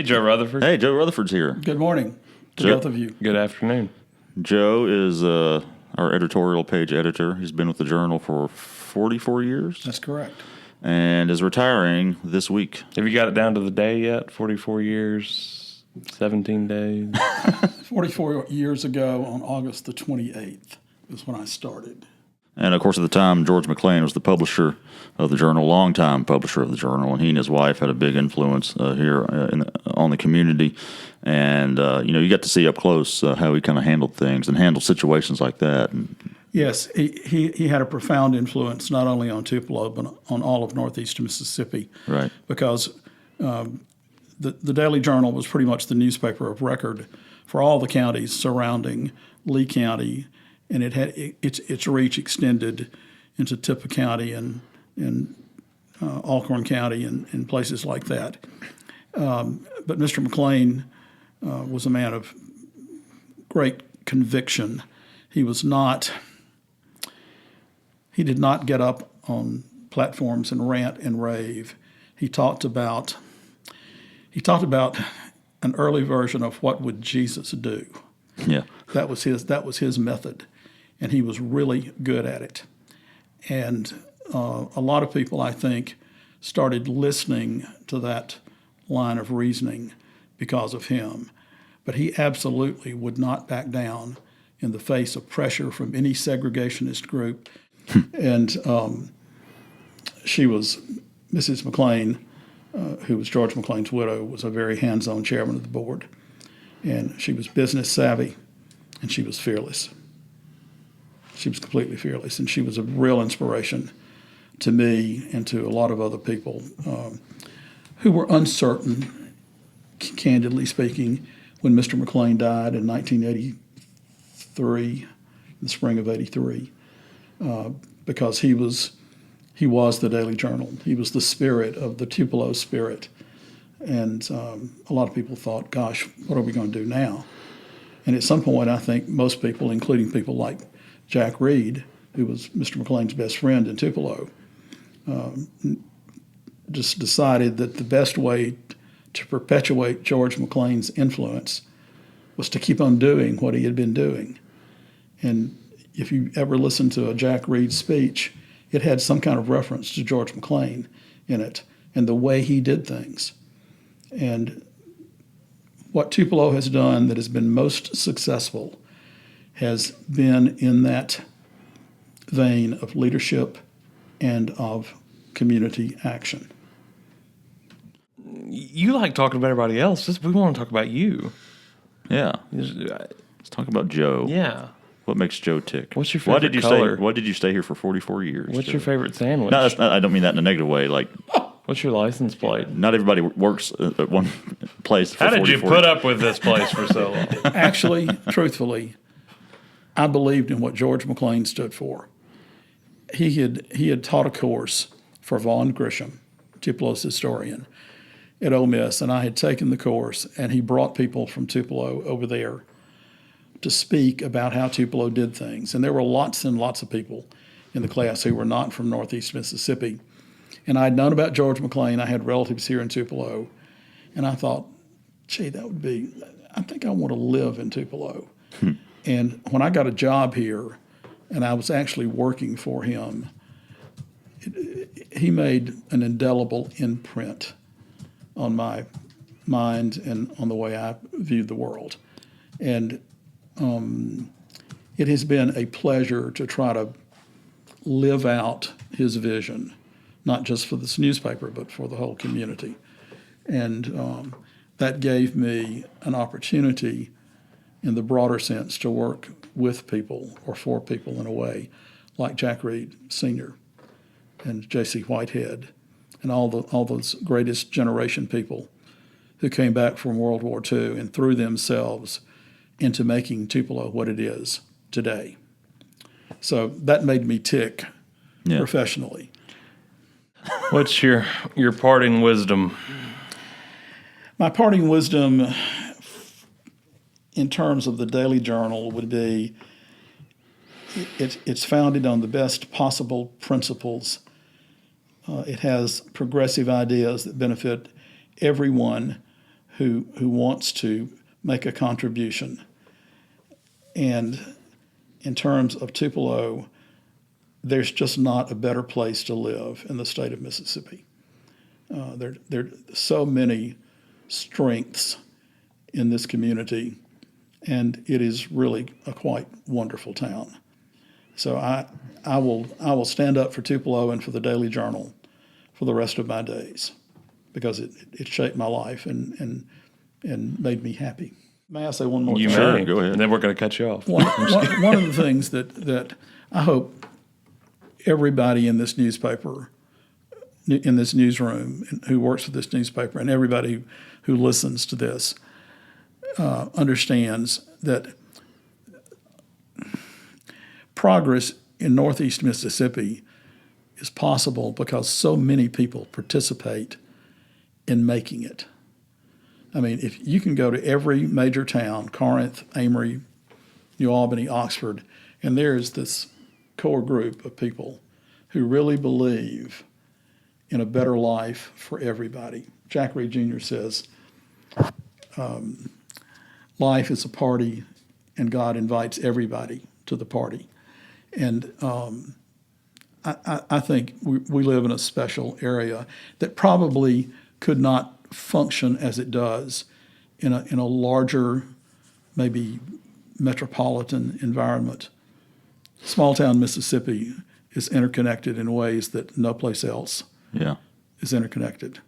Hey, Joe Rutherford. Hey, Joe Rutherford's here. Good morning to Joe- both of you. Good afternoon. Joe is our editorial page editor. He's been with the Journal for 44 years That's correct. and is retiring this week. Have you got it down to the day yet? 44 years, 17 days. 44 years ago on August the 28th is when I started. And, of course, at the time, George McLean was the publisher of the Journal, longtime publisher of the Journal, and he and his wife had a big influence here on the community. And, you got to see up close how he kind of handled things and handled situations like that. And, Yes, he had a profound influence not only on Tupelo but on all of northeast Mississippi. right. Because the Daily Journal was pretty much the newspaper of record for all the counties surrounding Lee County, and it had its reach extended into Tippah County and Alcorn County and places like that. But Mr. McLean was a man of great conviction. He did not get up on platforms and rant and rave. He talked about an early version of what would Jesus do. Yeah. That was his method, and he was really good at it. And a lot of people, I think, started listening to that line of reasoning because of him. But he absolutely would not back down in the face of pressure from any segregationist group. And she was, Mrs. McLean, who was George McLean's widow, was a very hands-on chairman of the board. And she was business savvy, and she was fearless. She was completely fearless, and she was a real inspiration to me and to a lot of other people who were uncertain, candidly speaking, when Mr. McLean died in 1983, in the spring of '83, because he was the Daily Journal. He was the spirit of the Tupelo spirit, and a lot of people thought, "Gosh, what are we going to do now?" And at some point, I think most people, including people like Jack Reed, who was Mr. McLean's best friend in Tupelo, just decided that the best way to perpetuate George McLean's influence was to keep on doing what he had been doing. And if you ever listen to a Jack Reed speech, it had some kind of reference to George McLean in it and the way he did things. And what Tupelo has done that has been most successful has been in that vein of leadership and of community action. You like talking about everybody else. We want to talk about you. Yeah. Let's talk about Joe. Yeah. What makes Joe tick? What's your favorite color? Why did you stay here for 44 years? What's Joe? your favorite sandwich? No, I don't mean that in a negative way. Like, What's your license plate? not everybody works at one place for How did you 44 put up with this place for so long? Actually, truthfully, I believed in what George McLean stood for. He had taught a course for Vaughn Grisham, Tupelo's historian, at Ole Miss, and I had taken the course, and he brought people from Tupelo over there to speak about how Tupelo did things. And there were lots and lots of people in the class who were not from northeast Mississippi. And I'd known about George McLean. I had relatives here in Tupelo. And I thought, gee, I think I want to live in Tupelo. And when I got a job here, and I was actually working for him, he made an indelible imprint on my mind and on the way I viewed the world. And it has been a pleasure to try to live out his vision, not just for this newspaper, but for the whole community. And that gave me an opportunity in the broader sense to work with people or for people in a way, like Jack Reed Sr. and J.C. Whitehead and all those greatest generation people who came back from World War II and threw themselves into making Tupelo what it is today. So that made me tick professionally. What's your parting wisdom? My parting wisdom in terms of the Daily Journal would be it's founded on the best possible principles. It has progressive ideas that benefit everyone who wants to make a contribution. And in terms of Tupelo, there's just not a better place to live in the state of Mississippi. There are so many strengths in this community, and it is really a quite wonderful town. So I will stand up for Tupelo and for the Daily Journal for the rest of my days, because it shaped my life and made me happy. May I say one more You thing? Sure, may. go ahead. And then we're going to cut you off. One of the things that I hope everybody in this newspaper, in this newsroom, who works for this newspaper, and everybody who listens to this understands that progress in Northeast Mississippi is possible because so many people participate in making it. I mean, if you can go to every major town, Corinth, Amory, New Albany, Oxford, and there's this core group of people who really believe in a better life for everybody. Jack Reed Jr. says, life is a party and God invites everybody to the party. And I think we live in a special area that probably could not function as it does in a larger, maybe metropolitan environment. Small town Mississippi is interconnected in ways that no place else Yeah. is interconnected.